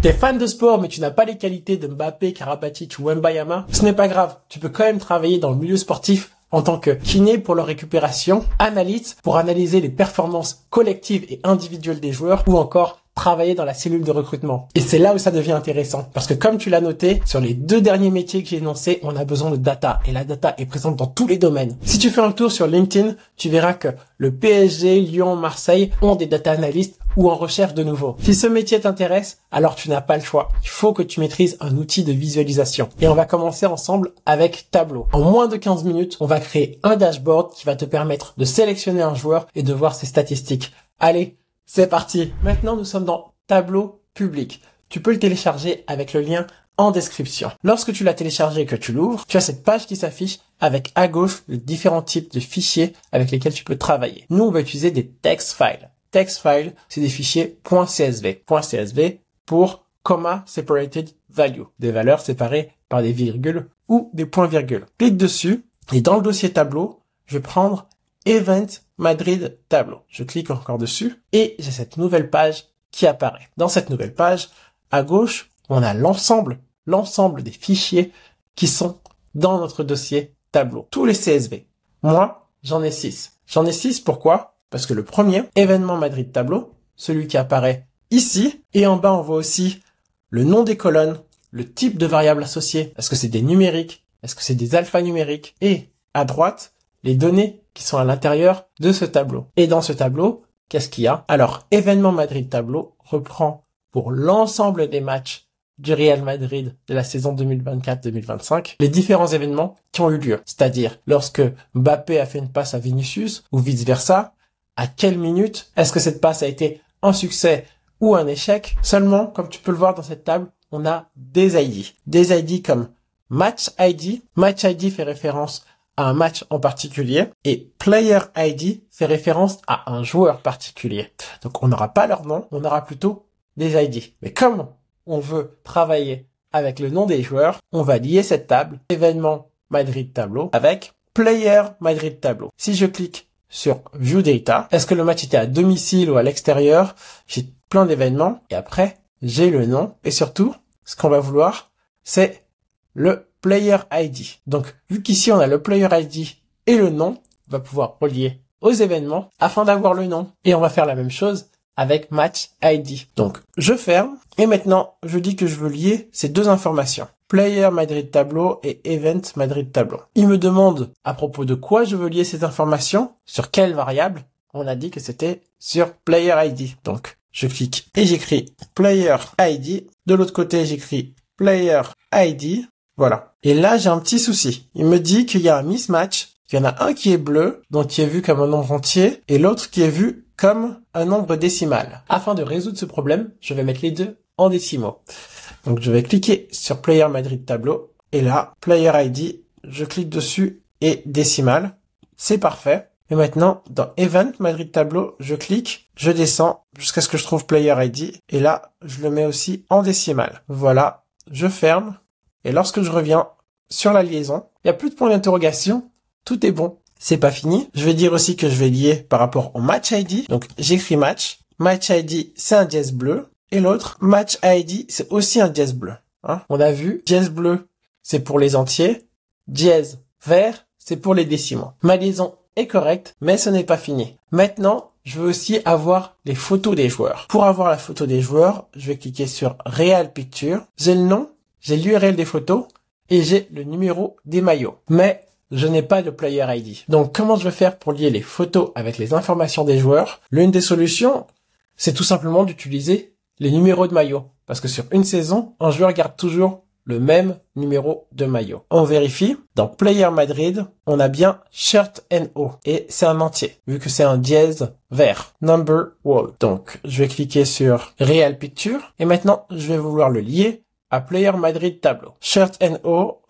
T'es fan de sport mais tu n'as pas les qualités de Mbappé, Karabatic ou Wembayama? Ce n'est pas grave, tu peux quand même travailler dans le milieu sportif en tant que kiné pour leur récupération, analyste pour analyser les performances collectives et individuelles des joueurs ou encore travailler dans la cellule de recrutement. Et c'est là où ça devient intéressant parce que comme tu l'as noté, sur les 2 derniers métiers que j'ai énoncés, on a besoin de data et la data est présente dans tous les domaines. Si tu fais un tour sur LinkedIn, tu verras que le PSG, Lyon, Marseille ont des data analystes ou en recherche de nouveau. Si ce métier t'intéresse, alors tu n'as pas le choix. Il faut que tu maîtrises un outil de visualisation. Et on va commencer ensemble avec Tableau. En moins de 15 minutes, on va créer un dashboard qui va te permettre de sélectionner un joueur et de voir ses statistiques. Allez, c'est parti. Maintenant, nous sommes dans Tableau public. Tu peux le télécharger avec le lien en description. Lorsque tu l'as téléchargé et que tu l'ouvres, tu as cette page qui s'affiche avec à gauche les différents types de fichiers avec lesquels tu peux travailler. Nous, on va utiliser des text files. Text files, c'est des fichiers .csv. .csv pour comma separated value. Des valeurs séparées par des virgules ou des points-virgules. Clique dessus et dans le dossier Tableau, je vais prendre Event Madrid Tableau. Je clique encore dessus et j'ai cette nouvelle page qui apparaît. Dans cette nouvelle page, à gauche, on a l'ensemble des fichiers qui sont dans notre dossier Tableau. Tous les CSV. Moi, j'en ai 6. J'en ai 6 pourquoi? Parce que le premier, événement Madrid Tableau, celui qui apparaît ici, et en bas, on voit aussi le nom des colonnes, le type de variable associée. Est-ce que c'est des numériques? Est-ce que c'est des alphanumériques? Et à droite, les données qui sont à l'intérieur de ce tableau. Et dans ce tableau, qu'est-ce qu'il y a? Alors, événement Madrid Tableau reprend pour l'ensemble des matchs du Real Madrid de la saison 2024-2025 les différents événements qui ont eu lieu. C'est-à-dire, lorsque Mbappé a fait une passe à Vinicius ou vice-versa, à quelle minute? Est-ce que cette passe a été un succès ou un échec? Seulement, comme tu peux le voir dans cette table, on a des ID. Des ID comme Match ID. Match ID fait référence à un match en particulier et Player ID fait référence à un joueur particulier. Donc on n'aura pas leur nom, on aura plutôt des ID. Mais comme on veut travailler avec le nom des joueurs, on va lier cette table événement Madrid Tableau avec Player Madrid Tableau. Si je clique sur View Data, est-ce que le match était à domicile ou à l'extérieur? J'ai plein d'événements et après j'ai le nom et surtout ce qu'on va vouloir c'est le Player ID. Donc, vu qu'ici on a le Player ID et le nom, on va pouvoir relier aux événements afin d'avoir le nom. Et on va faire la même chose avec Match ID. Donc, je ferme et maintenant, je dis que je veux lier ces deux informations. Player Madrid Tableau et Event Madrid Tableau. Il me demande à propos de quoi je veux lier ces informations, sur quelle variable. On a dit que c'était sur Player ID. Donc, je clique et j'écris Player ID. De l'autre côté, j'écris Player ID. Voilà. Et là, j'ai un petit souci. Il me dit qu'il y a un mismatch. Il y en a un qui est bleu, donc qui est vu comme un nombre entier, et l'autre qui est vu comme un nombre décimal. Afin de résoudre ce problème, je vais mettre les deux en décimaux. Donc, je vais cliquer sur Player Madrid Tableau. Et là, Player ID, je clique dessus et décimal. C'est parfait. Et maintenant, dans Event Madrid Tableau, je clique, je descends jusqu'à ce que je trouve Player ID. Et là, je le mets aussi en décimal. Voilà. Je ferme. Et lorsque je reviens sur la liaison, il n'y a plus de point d'interrogation, tout est bon. C'est pas fini. Je vais dire aussi que je vais lier par rapport au Match ID. Donc j'écris Match. Match ID, c'est un dièse bleu. Et l'autre, Match ID, c'est aussi un dièse bleu. On a vu, dièse bleu, c'est pour les entiers. Dièse vert, c'est pour les décimaux. Ma liaison est correcte, mais ce n'est pas fini. Maintenant, je veux aussi avoir les photos des joueurs. Pour avoir la photo des joueurs, je vais cliquer sur Real Picture. J'ai le nom. J'ai l'URL des photos et j'ai le numéro des maillots. Mais je n'ai pas de Player ID. Donc, comment je vais faire pour lier les photos avec les informations des joueurs? L'une des solutions, c'est tout simplement d'utiliser les numéros de maillots. Parce que sur une saison, un joueur garde toujours le même numéro de maillot. On vérifie. Dans Player Madrid, on a bien Shirt NO. Et c'est un entier, vu que c'est un dièse vert. Number wall. Donc, je vais cliquer sur Real Picture. Et maintenant, je vais vouloir le lier à Player Madrid Tableau. Shirt NO,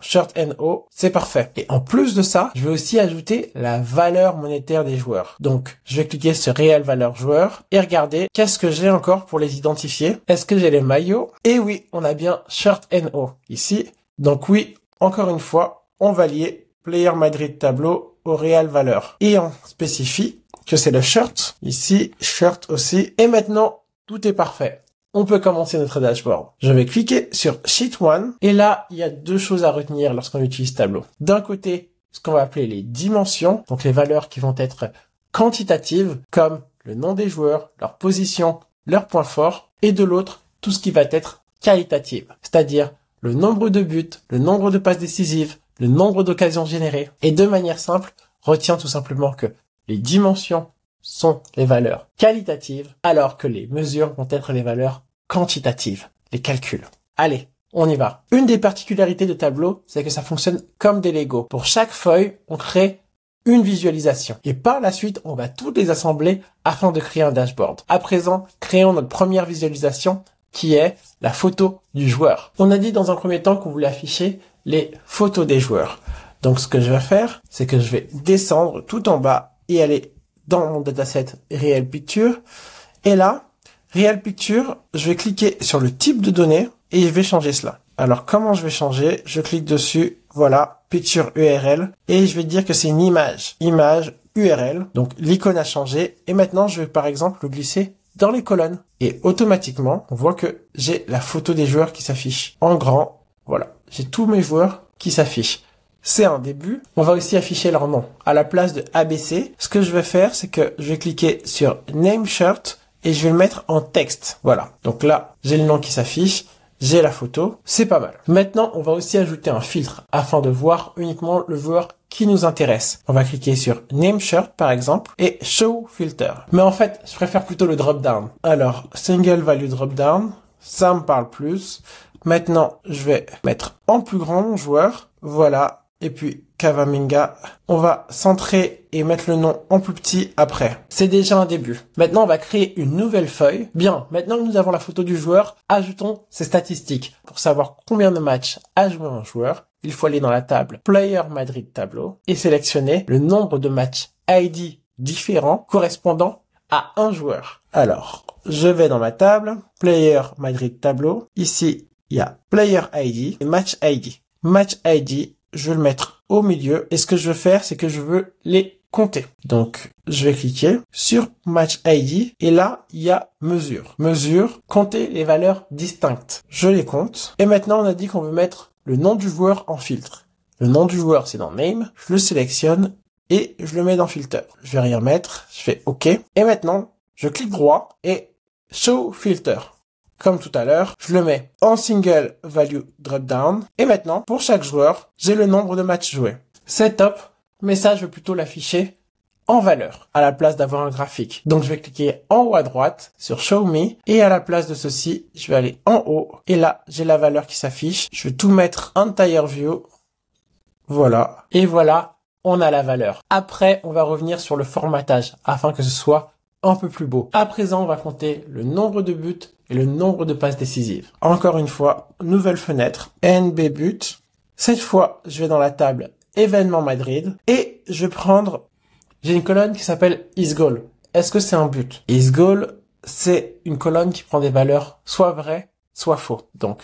c'est parfait. Et en plus de ça, je vais aussi ajouter la valeur monétaire des joueurs. Donc, je vais cliquer sur Réelle valeur joueur et regarder qu'est-ce que j'ai encore pour les identifier. Est-ce que j'ai les maillots? Et oui, on a bien Shirt NO ici. Donc oui, encore une fois, on va lier Player Madrid Tableau au Réelle valeur. Et on spécifie que c'est le shirt. Ici, shirt aussi. Et maintenant, tout est parfait. on peut commencer notre dashboard. Je vais cliquer sur Sheet 1 et là, il y a deux choses à retenir lorsqu'on utilise Tableau. D'un côté, ce qu'on va appeler les dimensions, donc les valeurs qui vont être quantitatives, comme le nom des joueurs, leur position, leurs points forts, et de l'autre, tout ce qui va être qualitatif, c'est-à-dire le nombre de buts, le nombre de passes décisives, le nombre d'occasions générées. Et de manière simple, retiens tout simplement que les dimensions sont les valeurs qualitatives, alors que les mesures vont être les valeurs quantitatives, les calculs. Allez, on y va. Une des particularités de Tableau, c'est que ça fonctionne comme des Lego. Pour chaque feuille, on crée une visualisation. Et par la suite, on va toutes les assembler afin de créer un dashboard. À présent, créons notre première visualisation qui est la photo du joueur. On a dit dans un premier temps qu'on voulait afficher les photos des joueurs. Donc ce que je vais faire, c'est que je vais descendre tout en bas et aller dans mon dataset Real Picture. Et là, Real Picture, je vais cliquer sur le type de données et je vais changer cela. Alors comment je vais changer? Je clique dessus, voilà, Picture URL, et je vais dire que c'est une image URL. Donc l'icône a changé et maintenant je vais par exemple le glisser dans les colonnes. Et automatiquement, on voit que j'ai la photo des joueurs qui s'affiche en grand. Voilà, j'ai tous mes joueurs qui s'affichent. C'est un début. On va aussi afficher leur nom. À la place de ABC, ce que je vais faire, c'est que je vais cliquer sur Name Shirt et je vais le mettre en texte. Voilà. Donc là, j'ai le nom qui s'affiche, j'ai la photo. C'est pas mal. Maintenant, on va aussi ajouter un filtre afin de voir uniquement le joueur qui nous intéresse. On va cliquer sur Name Shirt par exemple et Show Filter. Mais en fait, je préfère plutôt le drop down. Alors, Single Value Drop Down, ça me parle plus. Maintenant, je vais mettre en plus grand mon joueur. Voilà. Et puis, Kavaminga. On va centrer et mettre le nom en plus petit après. C'est déjà un début. Maintenant, on va créer une nouvelle feuille. Bien, maintenant que nous avons la photo du joueur, ajoutons ses statistiques. Pour savoir combien de matchs a joué un joueur, il faut aller dans la table Player Madrid Tableau et sélectionner le nombre de matchs ID différents correspondant à un joueur. Alors, je vais dans ma table Player Madrid Tableau. Ici, il y a Player ID et Match ID. Match ID, je vais le mettre au milieu. Et ce que je veux faire, c'est que je veux les compter. Donc, je vais cliquer sur Match ID. Et là, il y a mesure. Mesure, compter les valeurs distinctes. Je les compte. Et maintenant, on a dit qu'on veut mettre le nom du joueur en filtre. Le nom du joueur, c'est dans Name. Je le sélectionne et je le mets dans Filter. Je vais rien mettre. Je fais OK. Et maintenant, je clique droit et Show Filter. Comme tout à l'heure, je le mets en Single Value Drop Down. Et maintenant, pour chaque joueur, j'ai le nombre de matchs joués. C'est top, mais ça, je vais plutôt l'afficher en valeur, à la place d'avoir un graphique. Donc, je vais cliquer en haut à droite sur Show Me. Et à la place de ceci, je vais aller en haut. Et là, j'ai la valeur qui s'affiche. Je vais tout mettre Entire View. Voilà. Et voilà, on a la valeur. Après, on va revenir sur le formatage afin que ce soit un peu plus beau. À présent, on va compter le nombre de buts et le nombre de passes décisives. Encore une fois, nouvelle fenêtre, NB but. Cette fois, je vais dans la table événement Madrid et je vais prendre, j'ai une colonne qui s'appelle Is Goal. Est-ce que c'est un but? Is Goal, c'est une colonne qui prend des valeurs soit vraies, soit faux. Donc,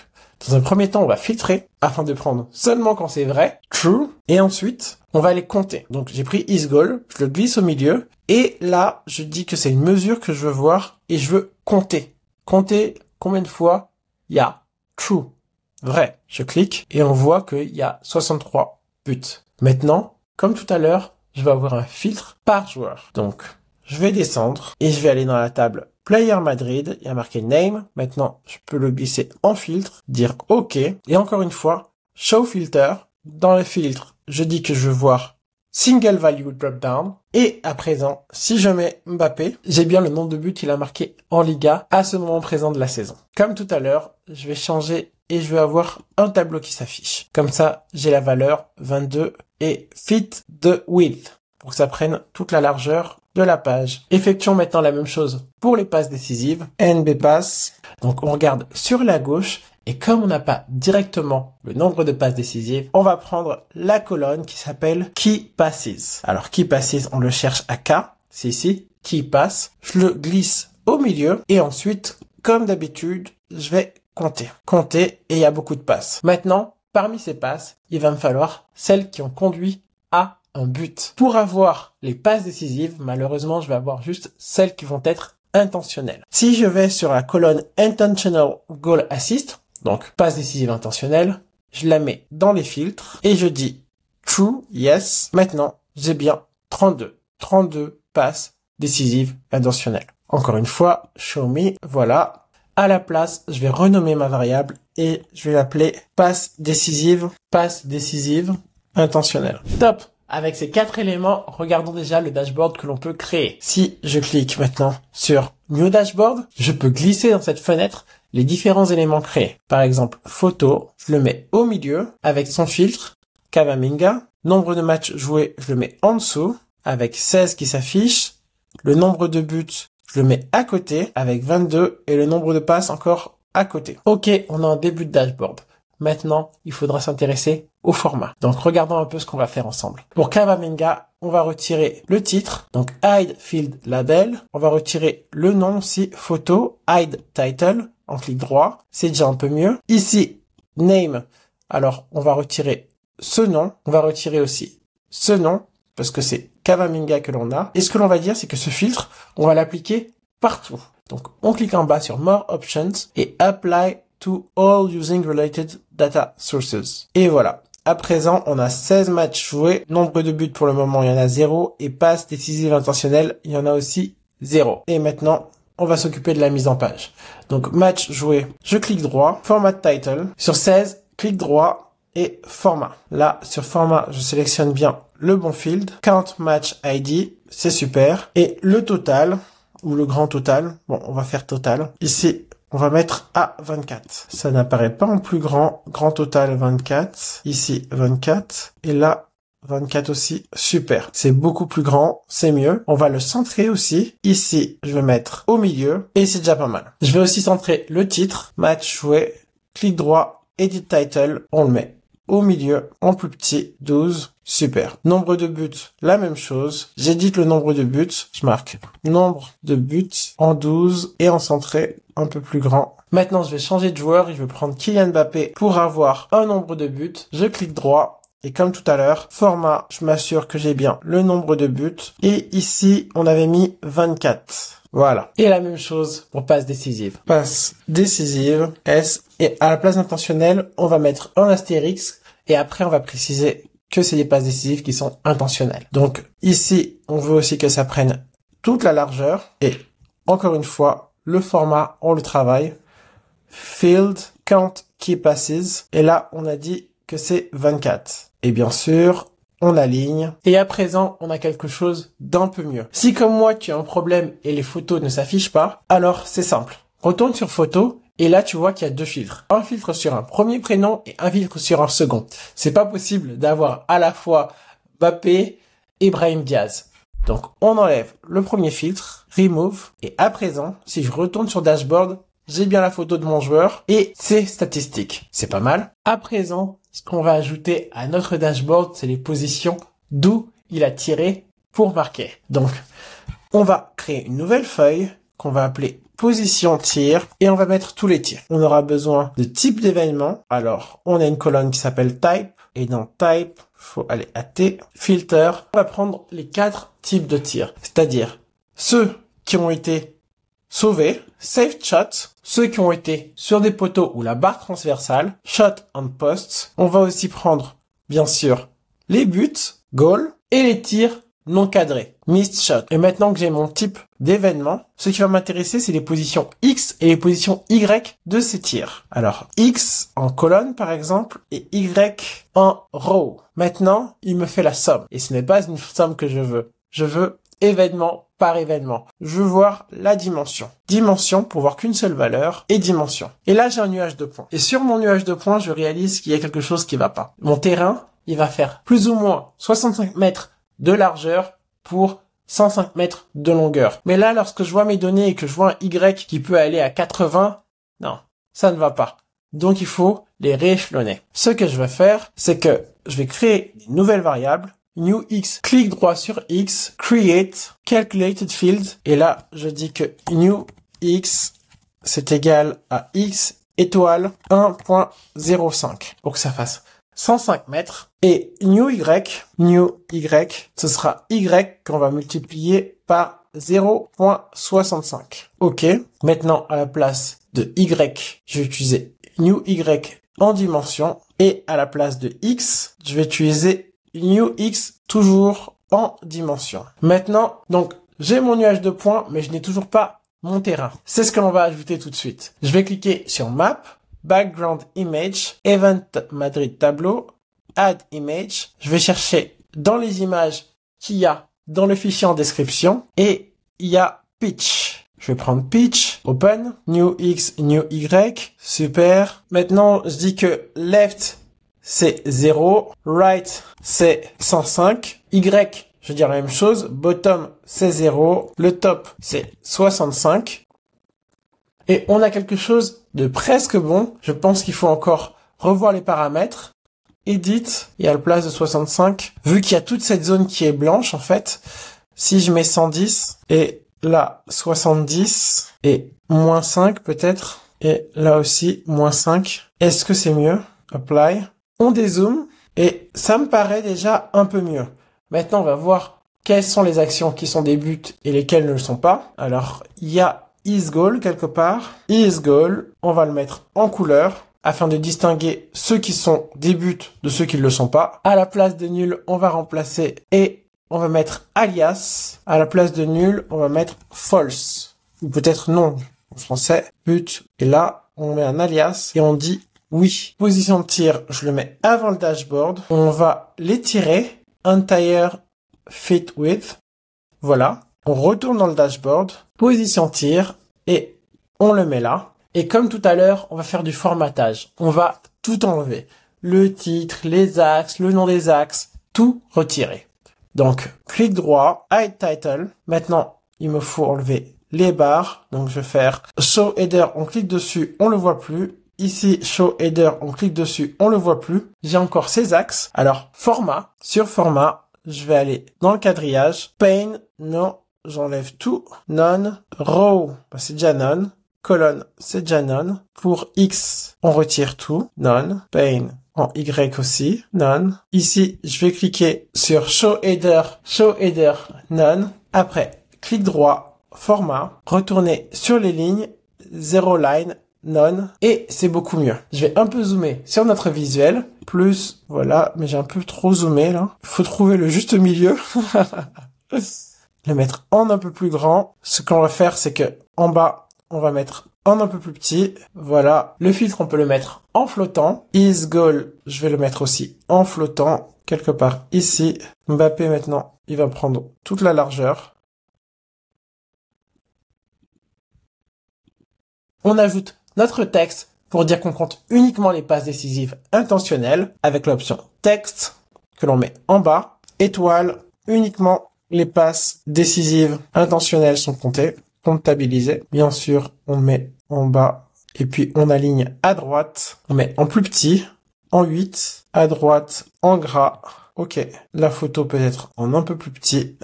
dans un premier temps, on va filtrer afin de prendre seulement quand c'est vrai, true, et ensuite, on va les compter. Donc, j'ai pris Is Goal, je le glisse au milieu, et là, je dis que c'est une mesure que je veux voir et je veux compter. Compter combien de fois il y a true, vrai. Je clique et on voit qu'il y a 63 buts. Maintenant, comme tout à l'heure, je vais avoir un filtre par joueur. Donc, je vais descendre et je vais aller dans la table Player Madrid. Il y a marqué Name. Maintenant, je peux le glisser en filtre, dire OK. Et encore une fois, Show Filter. Dans le filtre, je dis que je veux voir Single Value Drop Down. Et à présent, si je mets Mbappé, j'ai bien le nombre de buts qu'il a marqué en Liga à ce moment présent de la saison. Comme tout à l'heure, je vais changer et je vais avoir un tableau qui s'affiche. Comme ça, j'ai la valeur 22 et fit the width pour que ça prenne toute la largeur de la page. Effectuons maintenant la même chose pour les passes décisives. NB pass. Donc on regarde sur la gauche. Et comme on n'a pas directement le nombre de passes décisives, on va prendre la colonne qui s'appelle Key Passes. Alors Key Passes, on le cherche à K, c'est ici, Key Pass. Je le glisse au milieu et ensuite, comme d'habitude, je vais compter. Compter et il y a beaucoup de passes. Maintenant, parmi ces passes, il va me falloir celles qui ont conduit à un but. Pour avoir les passes décisives, malheureusement, je vais avoir juste celles qui vont être intentionnelle. Si je vais sur la colonne Intentional Goal Assist, donc passe décisive intentionnelle, je la mets dans les filtres et je dis True, yes. Maintenant, j'ai bien 32 passes décisives intentionnelles. Encore une fois, show me, voilà. À la place, je vais renommer ma variable et je vais l'appeler passe décisive intentionnelle. Top! Avec ces 4 éléments, regardons déjà le dashboard que l'on peut créer. Si je clique maintenant sur New Dashboard, je peux glisser dans cette fenêtre les différents éléments créés. Par exemple, photo, je le mets au milieu avec son filtre, Kavaminga. Nombre de matchs joués, je le mets en dessous avec 16 qui s'affiche. Le nombre de buts, je le mets à côté avec 22 et le nombre de passes encore à côté. Ok, on a un début de dashboard. Maintenant, il faudra s'intéresser au format. Donc, regardons un peu ce qu'on va faire ensemble. Pour Kavaminga, on va retirer le titre, donc hide field label. On va retirer le nom aussi, photo, hide title, en clic droit. C'est déjà un peu mieux. Ici, name. Alors, on va retirer ce nom. On va retirer aussi ce nom, parce que c'est Kavaminga que l'on a. Et ce que l'on va dire, c'est que ce filtre, on va l'appliquer partout. Donc, on clique en bas sur More Options et Apply to all using related data sources. Et voilà. À présent, on a 16 matchs joués. Nombre de buts pour le moment, il y en a 0. Et passes décisives intentionnelles, il y en a aussi 0. Et maintenant, on va s'occuper de la mise en page. Donc, match joué, je clique droit. Format title. Sur 16, clic droit et format. Là, sur format, je sélectionne bien le bon field. Count match ID, c'est super. Et le total, ou le grand total. Bon, on va faire total. Ici, on va mettre à 24. Ça n'apparaît pas en plus grand. Grand total 24. Ici 24. Et là 24 aussi. Super. C'est beaucoup plus grand. C'est mieux. On va le centrer aussi. Ici, je vais mettre au milieu. Et c'est déjà pas mal. Je vais aussi centrer le titre. Match joué. Clic droit. Edit title. On le met au milieu. En plus petit. 12. Super. Nombre de buts, la même chose. J'édite le nombre de buts. Je marque nombre de buts en 12 et en centré un peu plus grand. Maintenant, je vais changer de joueur et je vais prendre Kylian Mbappé pour avoir un nombre de buts. Je clique droit et comme tout à l'heure, format, je m'assure que j'ai bien le nombre de buts. Et ici, on avait mis 24. Voilà. Et la même chose pour passe décisive. Passe décisive, S. Et à la place intentionnelle, on va mettre un astérix et après, on va préciser que c'est des passes décisives qui sont intentionnelles. Donc ici, on veut aussi que ça prenne toute la largeur. Et encore une fois, le format, on le travaille. Field, count, key passes. Et là, on a dit que c'est 24. Et bien sûr, on aligne. Et à présent, on a quelque chose d'un peu mieux. Si comme moi, tu as un problème et les photos ne s'affichent pas, alors c'est simple. Retourne sur photo. Et là, tu vois qu'il y a 2 filtres. Un filtre sur un premier prénom et un filtre sur un second. C'est pas possible d'avoir à la fois Mbappé et Brahim Diaz. Donc, on enlève le premier filtre, remove. Et à présent, si je retourne sur dashboard, j'ai bien la photo de mon joueur et ses statistiques. C'est pas mal. À présent, ce qu'on va ajouter à notre dashboard, c'est les positions d'où il a tiré pour marquer. Donc, on va créer une nouvelle feuille qu'on va appeler position tir et on va mettre tous les tirs. On aura besoin de type d'événement. Alors, on a une colonne qui s'appelle type et dans type, faut aller à T, filter. On va prendre les 4 types de tirs, c'est-à-dire ceux qui ont été sauvés, saved shot, ceux qui ont été sur des poteaux ou la barre transversale, shot on post. On va aussi prendre, bien sûr, les buts, goal, et les tirs non cadré, missed shot. Et maintenant que j'ai mon type d'événement, ce qui va m'intéresser, c'est les positions X et les positions Y de ces tirs. Alors, X en colonne, par exemple, et Y en row. Maintenant, il me fait la somme. Et ce n'est pas une somme que je veux. Je veux événement par événement. Je veux voir la dimension. Dimension pour voir qu'une seule valeur et dimension. Et là, j'ai un nuage de points. Et sur mon nuage de points, je réalise qu'il y a quelque chose qui va pas. Mon terrain, il va faire plus ou moins 65 mètres de largeur pour 105 mètres de longueur. Mais là, lorsque je vois mes données et que je vois un Y qui peut aller à 80, non, ça ne va pas. Donc, il faut les rééchelonner. Ce que je vais faire, c'est que je vais créer une nouvelle variable, new X, clic droit sur X, create, calculated field, et là, je dis que new X, c'est égal à X étoile 1.05 pour que ça fasse 105 mètres. Et new Y, ce sera Y qu'on va multiplier par 0.65. Ok. Maintenant, à la place de Y, je vais utiliser new Y en dimension. Et à la place de X, je vais utiliser new X toujours en dimension. Maintenant, donc, j'ai mon nuage de points, mais je n'ai toujours pas mon terrain. C'est ce que l'on va ajouter tout de suite. Je vais cliquer sur Map, Background Image, Event Madrid Tableau, Add Image. Je vais chercher dans les images qu'il y a dans le fichier en description et il y a Pitch. Je vais prendre Pitch, Open, New X, New Y, super. Maintenant, je dis que Left, c'est 0, Right, c'est 105, Y, je veux dire la même chose, Bottom, c'est 0, le Top, c'est 65. Et on a quelque chose de presque bon. Je pense qu'il faut encore revoir les paramètres. Edit, et à la place de 65, vu qu'il y a toute cette zone qui est blanche, en fait, si je mets 110, et là, 70, et moins 5 peut-être, et là aussi, moins 5, est-ce que c'est mieux? Apply. On dézoome, et ça me paraît déjà un peu mieux. Maintenant, on va voir quelles sont les actions qui sont des buts et lesquelles ne le sont pas. Alors, il y a isGoal quelque part. isGoal, on va le mettre en couleur afin de distinguer ceux qui sont des buts de ceux qui ne le sont pas. À la place de nul, on va remplacer et on va mettre alias. À la place de nul, on va mettre false. Ou peut-être non en français. But. Et là, on met un alias et on dit oui. Position de tir, je le mets avant le dashboard. On va l'étirer. Entire fit width. Voilà. On retourne dans le dashboard. Position tir et on le met là. Et comme tout à l'heure, on va faire du formatage. On va tout enlever. Le titre, les axes, le nom des axes, tout retirer. Donc, clic droit, Hide Title. Maintenant, il me faut enlever les barres. Donc, je vais faire Show Header, on clique dessus, on le voit plus. Ici, Show Header, on clique dessus, on le voit plus. J'ai encore ces axes. Alors, format, sur format, je vais aller dans le quadrillage. Pane, non, j'enlève tout. None, row, c'est déjà none. Colonne, c'est déjà none. Pour X, on retire tout. None. Pane, en Y aussi. None. Ici, je vais cliquer sur Show Header, none. Après, clic droit, format, retourner sur les lignes, 0 line, none. Et c'est beaucoup mieux. Je vais un peu zoomer sur notre visuel. Plus, voilà, mais j'ai un peu trop zoomé là. Il faut trouver le juste milieu. Le mettre en un peu plus grand. Ce qu'on va faire, c'est que en bas, on va mettre en un peu plus petit. Voilà. Le filtre, on peut le mettre en flottant. isGoal, je vais le mettre aussi en flottant. Quelque part ici. Mbappé, maintenant, il va prendre toute la largeur. On ajoute notre texte pour dire qu'on compte uniquement les passes décisives intentionnelles avec l'option texte que l'on met en bas. Étoile, uniquement les passes décisives intentionnelles sont comptées. Comptabiliser. Bien sûr, on met en bas et puis on aligne à droite. On met en plus petit, en 8, à droite, en gras. Ok, la photo peut être en un peu plus petit.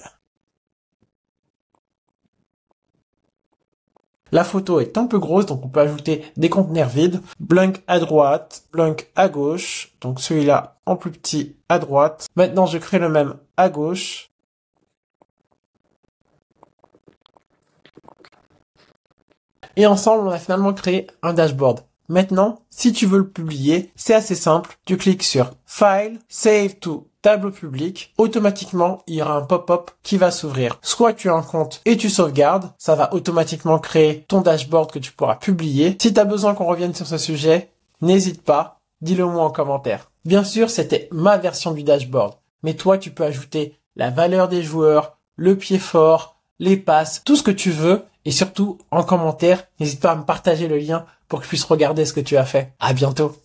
La photo est un peu grosse, donc on peut ajouter des conteneurs vides. Blank à droite, blank à gauche. Donc celui-là en plus petit à droite. Maintenant, je crée le même à gauche. Et ensemble, on a finalement créé un dashboard. Maintenant, si tu veux le publier, c'est assez simple. Tu cliques sur File, Save to Tableau public. Automatiquement, il y aura un pop-up qui va s'ouvrir. Soit tu as un compte et tu sauvegardes. Ça va automatiquement créer ton dashboard que tu pourras publier. Si tu as besoin qu'on revienne sur ce sujet, n'hésite pas. Dis-le moi en commentaire. Bien sûr, c'était ma version du dashboard. Mais toi, tu peux ajouter la valeur des joueurs, le pied fort, les passes, tout ce que tu veux. Et surtout, en commentaire, n'hésite pas à me partager le lien pour que je puisse regarder ce que tu as fait. À bientôt.